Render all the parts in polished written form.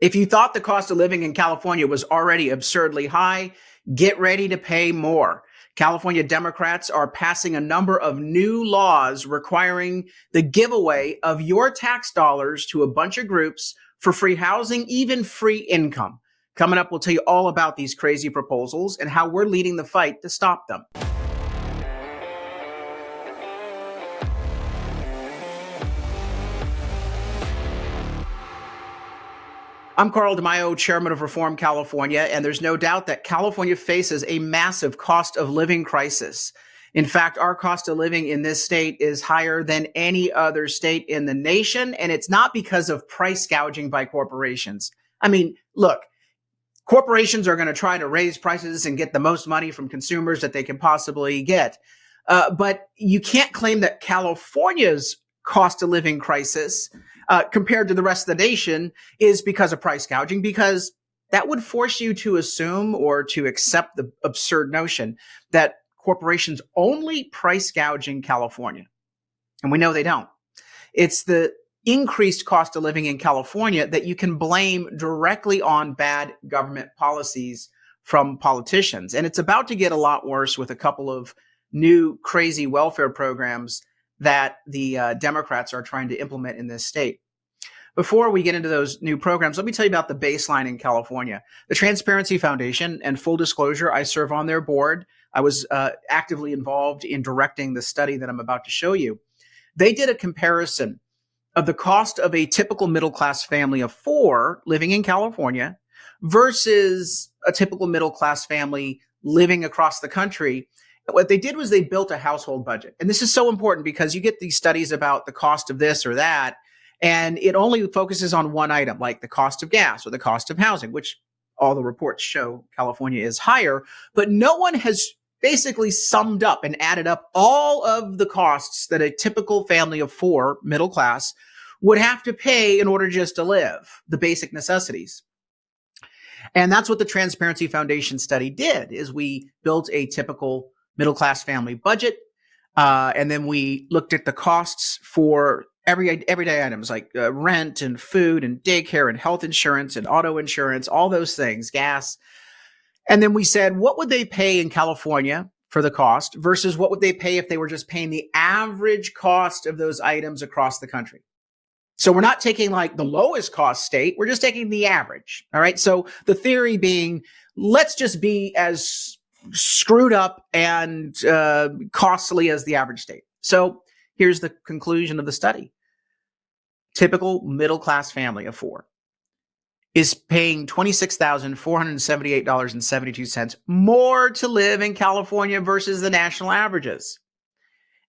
If you thought the cost of living in California was already absurdly high, get ready to pay more. California Democrats are passing a number of new laws requiring the giveaway of your tax dollars to a bunch of groups for free housing, even free income. Coming up, we'll tell you all about these crazy proposals and how we're leading the fight to stop them. I'm Carl DeMaio, chairman of Reform California, and there's no doubt that California faces a massive cost of living crisis. In fact, our cost of living in this state is higher than any other state in the nation, and it's not because of price gouging by corporations. I mean, look, corporations are going to try to raise prices and get the most money from consumers that they can possibly get. But you can't claim that California's cost of living crisis compared to the rest of the nation is because of price gouging, because that would force you to assume or to accept the absurd notion that corporations only price gouge in California. And we know they don't. It's the increased cost of living in California that you can blame directly on bad government policies from politicians. And it's about to get a lot worse with a couple of new crazy welfare programs that the Democrats are trying to implement in this state. Before we get into those new programs, let me tell you about the baseline in California. The Transparency Foundation, and full disclosure, I serve on their board. I was actively involved in directing the study that I'm about to show you. They did a comparison of the cost of a typical middle-class family of four living in California versus a typical middle-class family living across the country. What they did was they built a household budget. And this is so important because you get these studies about the cost of this or that, and it only focuses on one item, like the cost of gas or the cost of housing, which all the reports show California is higher. But no one has basically summed up and added up all of the costs that a typical family of four, middle class, would have to pay in order just to live, the basic necessities. And that's what the Transparency Foundation study did, is we built a typical middle-class family budget. And then we looked at the costs for everyday items like rent and food and daycare and health insurance and auto insurance, all those things, gas. And then we said, what would they pay in California for the cost versus what would they pay if they were just paying the average cost of those items across the country? So we're not taking like the lowest cost state. We're just taking the average. All right. So the theory being, let's just be as screwed up and costly as the average state. So here's the conclusion of the study. Typical middle-class family of four is paying $26,478.72 more to live in California versus the national averages.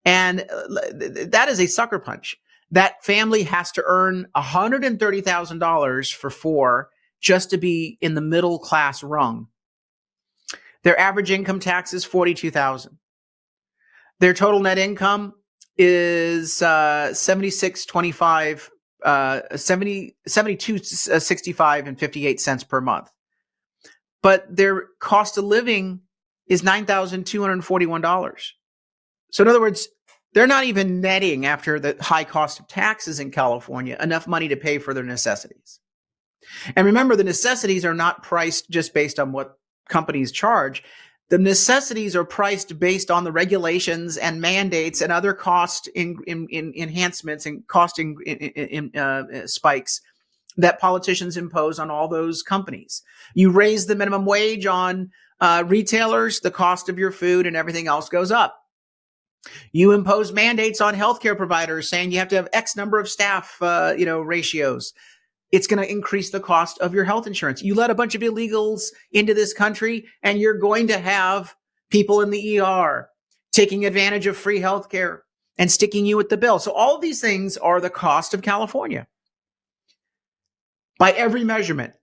And that is a sucker punch. That family has to earn $130,000 for four just to be in the middle class rung. Their average income tax is $42,000. Their total net income is $72.65 and 58 cents per month. But their cost of living is $9,241. So in other words, they're not even netting, after the high cost of taxes in California, enough money to pay for their necessities. And remember, the necessities are not priced just based on what companies charge. The necessities are priced based on the regulations and mandates and other cost enhancements and costing spikes that politicians impose on all those companies. You raise the minimum wage on retailers, the cost of your food and everything else goes up. You impose mandates on healthcare providers saying you have to have X number of staff, ratios. It's going to increase the cost of your health insurance. You let a bunch of illegals into this country, and you're going to have people in the ER taking advantage of free healthcare and sticking you with the bill. So all of these things are the cost of California. By every measurement,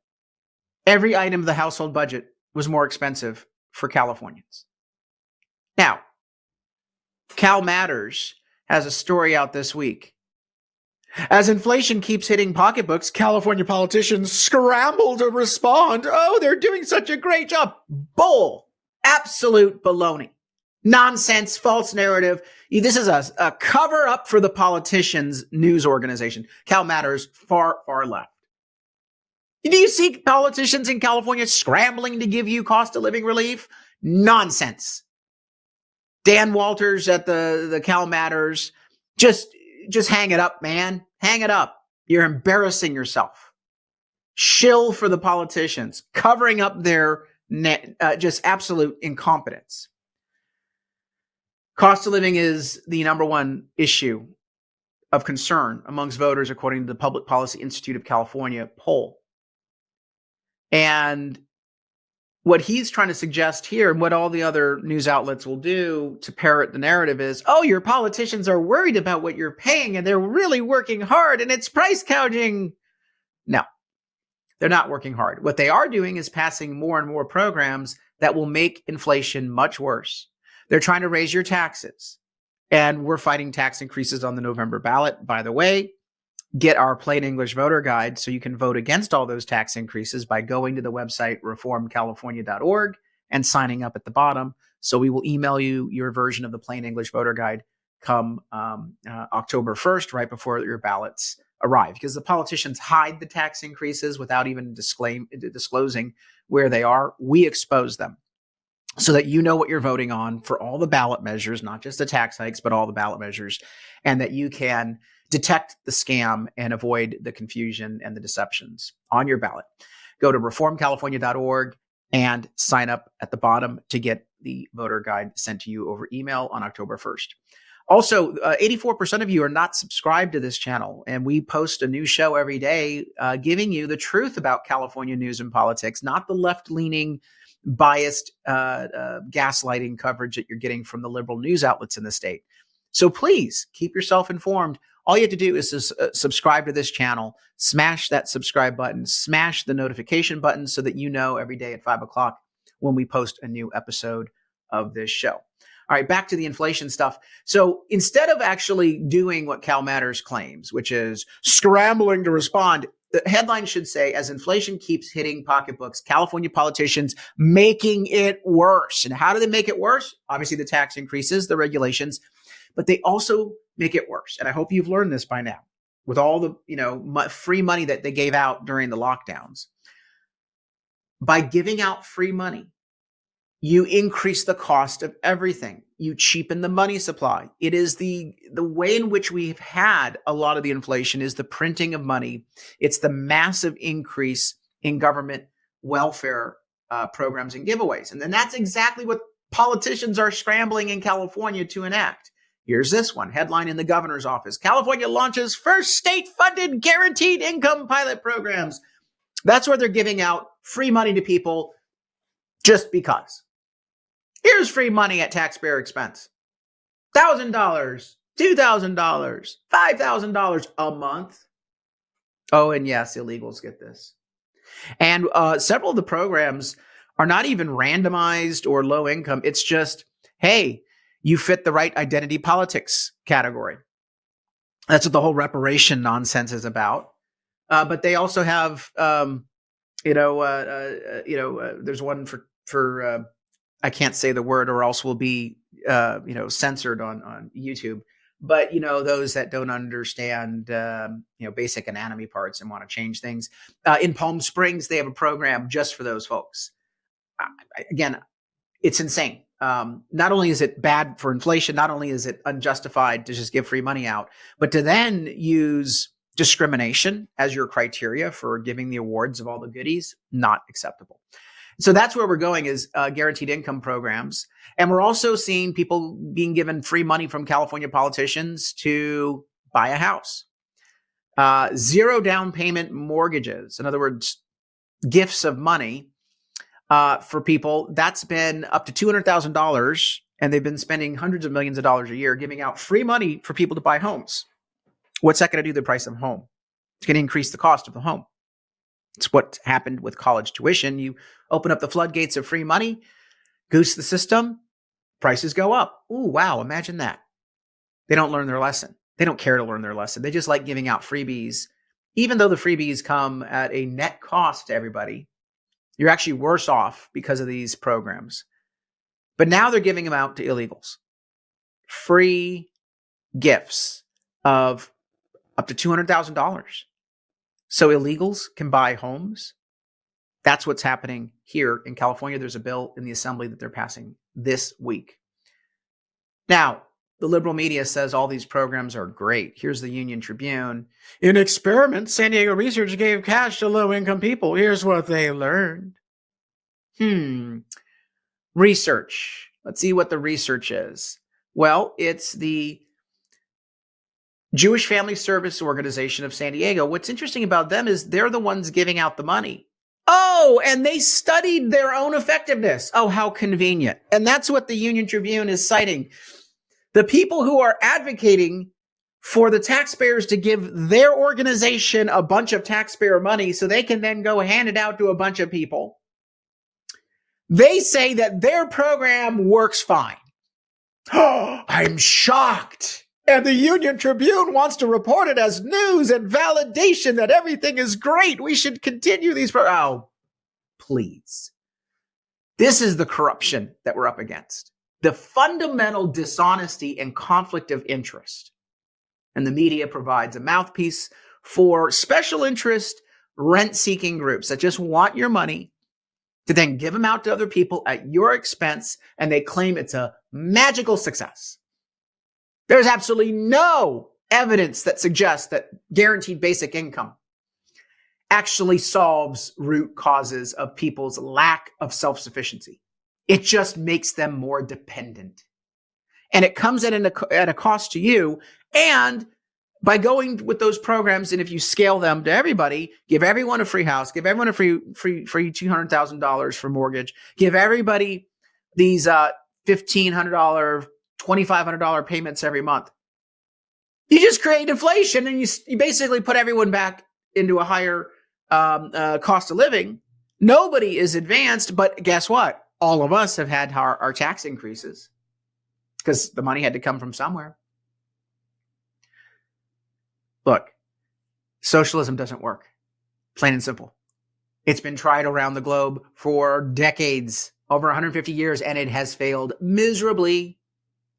every item of the household budget was more expensive for Californians. Now, Cal Matters has a story out this week. As inflation keeps hitting pocketbooks, California politicians scramble to respond. Oh, they're doing such a great job. Bull. Absolute baloney. Nonsense, false narrative. This is a cover up for the politicians' news organization. Cal Matters, far, far left. Do you see politicians in California scrambling to give you cost of living relief? Nonsense. Dan Walters at the Cal Matters, just hang it up, man. Hang it up. You're embarrassing yourself. Shill for the politicians, covering up their just absolute incompetence. Cost of living is the number one issue of concern amongst voters, according to the Public Policy Institute of California poll. And what he's trying to suggest here, and what all the other news outlets will do to parrot the narrative is, oh, your politicians are worried about what you're paying and they're really working hard and it's price gouging. No, they're not working hard. What they are doing is passing more and more programs that will make inflation much worse. They're trying to raise your taxes. And we're fighting tax increases on the November ballot, by the way. Get our plain English voter guide so you can vote against all those tax increases by going to the website reformcalifornia.org and signing up at the bottom. So we will email you your version of the plain English voter guide come October 1st, right before your ballots arrive, because the politicians hide the tax increases without even disclosing where they are. We expose them so that you know what you're voting on for all the ballot measures, not just the tax hikes, but all the ballot measures, and that you can detect the scam and avoid the confusion and the deceptions on your ballot. Go to reformcalifornia.org and sign up at the bottom to get the voter guide sent to you over email on October 1st. Also, 84% of you are not subscribed to this channel, and we post a new show every day giving you the truth about California news and politics, not the left-leaning, biased gaslighting coverage that you're getting from the liberal news outlets in the state. So please keep yourself informed. All you have to do is to subscribe to this channel, smash that subscribe button, smash the notification button so that you know every day at 5 o'clock when we post a new episode of this show. All right, back to the inflation stuff. So instead of actually doing what Cal Matters claims, which is scrambling to respond, the headline should say, as inflation keeps hitting pocketbooks, California politicians making it worse. And how do they make it worse? Obviously, the tax increases, the regulations, but they also make it worse. And I hope you've learned this by now with all the, free money that they gave out during the lockdowns. By giving out free money, you increase the cost of everything. You cheapen the money supply. It is the way in which we've had a lot of the inflation is the printing of money. It's the massive increase in government welfare programs and giveaways. And then that's exactly what politicians are scrambling in California to enact. Here's this one, headline in the governor's office. California launches first state-funded guaranteed income pilot programs. That's where they're giving out free money to people just because. Here's free money at taxpayer expense. $1,000, $2,000, $5,000 a month. Oh, and yes, illegals get this. And several of the programs are not even randomized or low income. It's just, hey, you fit the right identity politics category. That's what the whole reparation nonsense is about. But they also have, there's one for I can't say the word or else we'll be, censored on YouTube. But, those that don't understand, basic anatomy parts and want to change things. In Palm Springs, they have a program just for those folks. Again, it's insane. Not only is it bad for inflation, not only is it unjustified to just give free money out, but to then use discrimination as your criteria for giving the awards of all the goodies, not acceptable. So that's where we're going is guaranteed income programs. And we're also seeing people being given free money from California politicians to buy a house. Zero down payment mortgages. In other words, gifts of money for people. That's been up to $200,000. And they've been spending hundreds of millions of dollars a year giving out free money for people to buy homes. What's that going to do to the price of a home? It's going to increase the cost of the home. It's what happened with college tuition. You open up the floodgates of free money, goose the system, prices go up. Ooh, wow, imagine that. They don't learn their lesson. They don't care to learn their lesson. They just like giving out freebies. Even though the freebies come at a net cost to everybody, you're actually worse off because of these programs. But now they're giving them out to illegals. Free gifts of up to $200,000. So illegals can buy homes That's what's happening here in California. There's a bill in the assembly that they're passing this week. Now, the liberal media says all these programs are great. Here's the Union Tribune. In experiments, San Diego research gave cash to low-income people. Here's what they learned. Research. Let's see what the research is. Well, it's the Jewish Family Service Organization of San Diego. What's interesting about them is they're the ones giving out the money. Oh, and they studied their own effectiveness. Oh, how convenient. And that's what the Union Tribune is citing. The people who are advocating for the taxpayers to give their organization a bunch of taxpayer money so they can then go hand it out to a bunch of people, they say that their program works fine. I'm shocked. And the Union Tribune wants to report it as news and validation that everything is great. We should continue these programs. Oh, please. This is the corruption that we're up against. The fundamental dishonesty and conflict of interest. And the media provides a mouthpiece for special interest, rent-seeking groups that just want your money to then give them out to other people at your expense, and they claim it's a magical success. There's absolutely no evidence that suggests that guaranteed basic income actually solves root causes of people's lack of self-sufficiency. It just makes them more dependent. And it comes at a cost to you. And by going with those programs, and if you scale them to everybody, give everyone a free house, give everyone a free $200,000 for mortgage, give everybody these $1,500, $2,500 payments every month. You just create inflation, and you basically put everyone back into a higher cost of living. Nobody is advanced, but guess what? All of us have had our tax increases because the money had to come from somewhere. Look, socialism doesn't work, plain and simple. It's been tried around the globe for decades, over 150 years, and it has failed miserably.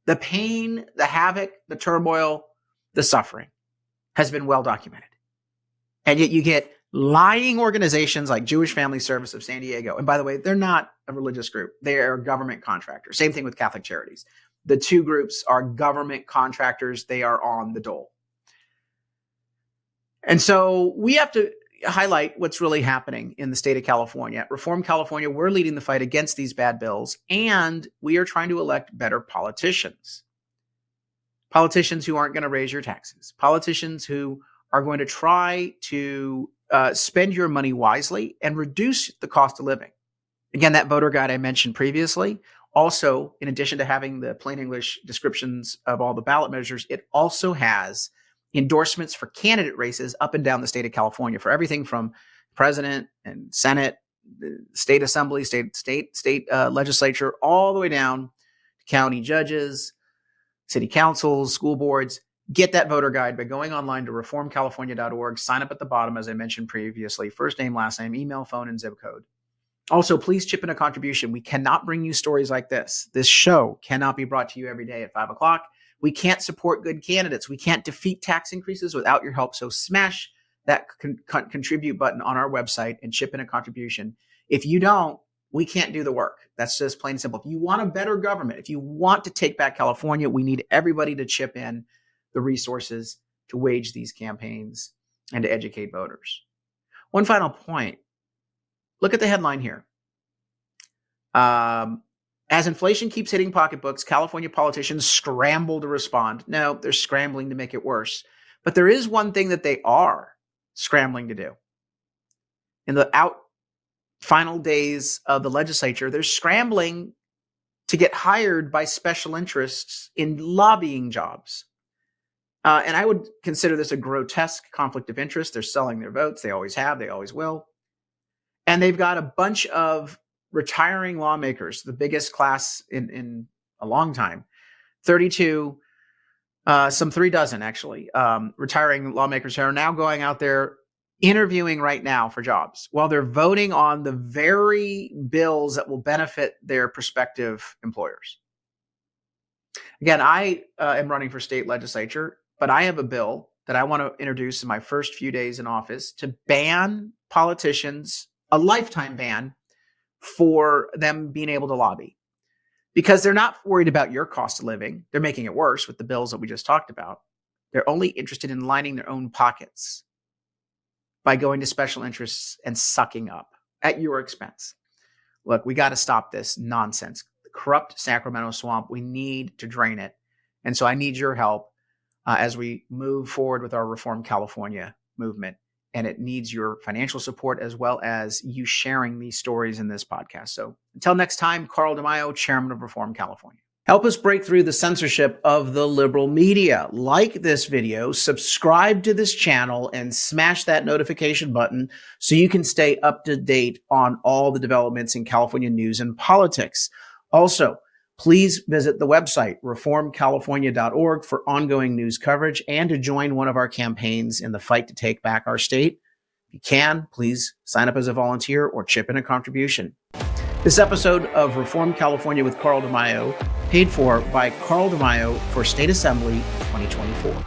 The pain, the havoc, the turmoil, the suffering has been well documented. And yet you get lying organizations like Jewish Family Service of San Diego. And by the way, they're not a religious group. They are government contractors. Same thing with Catholic Charities. The two groups are government contractors. They are on the dole. And so we have to highlight what's really happening in the state of California. At Reform California, we're leading the fight against these bad bills, and we are trying to elect better politicians. Politicians who aren't going to raise your taxes. Politicians who are going to try to spend your money wisely and reduce the cost of living. Again, that voter guide I mentioned previously, also, in addition to having the plain English descriptions of all the ballot measures, it also has endorsements for candidate races up and down the state of California for everything from president and Senate, state assembly, state legislature, all the way down to county judges, city councils, school boards. Get that voter guide by going online to reformcalifornia.org. Sign up at the bottom, as I mentioned previously. First name, last name, email, phone, and zip code. Also, please chip in a contribution. We cannot bring you stories like this. This show cannot be brought to you every day at 5 o'clock. We can't support good candidates. We can't defeat tax increases without your help. So smash that contribute button on our website and chip in a contribution. If you don't, we can't do the work. That's just plain and simple. If you want a better government, if you want to take back California, we need everybody to chip in the resources to wage these campaigns and to educate voters. One final point. Look at the headline here. As inflation keeps hitting pocketbooks, California politicians scramble to respond. No, they're scrambling to make it worse. But there is one thing that they are scrambling to do. In the final days of the legislature, they're scrambling to get hired by special interests in lobbying jobs. And I would consider this a grotesque conflict of interest. They're selling their votes. They always have. They always will. And they've got a bunch of retiring lawmakers, the biggest class in a long time, 32, some 36 actually, retiring lawmakers who are now going out there interviewing right now for jobs while they're voting on the very bills that will benefit their prospective employers. Again, I am running for state legislature, but I have a bill that I want to introduce in my first few days in office to ban politicians a lifetime ban for them being able to lobby, because they're not worried about your cost of living. They're making it worse with the bills that we just talked about. They're only interested in lining their own pockets by going to special interests and sucking up at your expense. Look, we got to stop this nonsense. The corrupt Sacramento swamp, we need to drain it. And so I need your help as we move forward with our Reform California movement. And it needs your financial support as well as you sharing these stories in this podcast. So until next time, Carl DeMaio, Chairman of Reform California. Help us break through the censorship of the liberal media. Like this video, subscribe to this channel, and smash that notification button so you can stay up to date on all the developments in California news and politics. Also, please visit the website, reformcalifornia.org, for ongoing news coverage and to join one of our campaigns in the fight to take back our state. If you can, please sign up as a volunteer or chip in a contribution. This episode of Reform California with Carl DeMaio, paid for by Carl DeMaio for State Assembly 2024.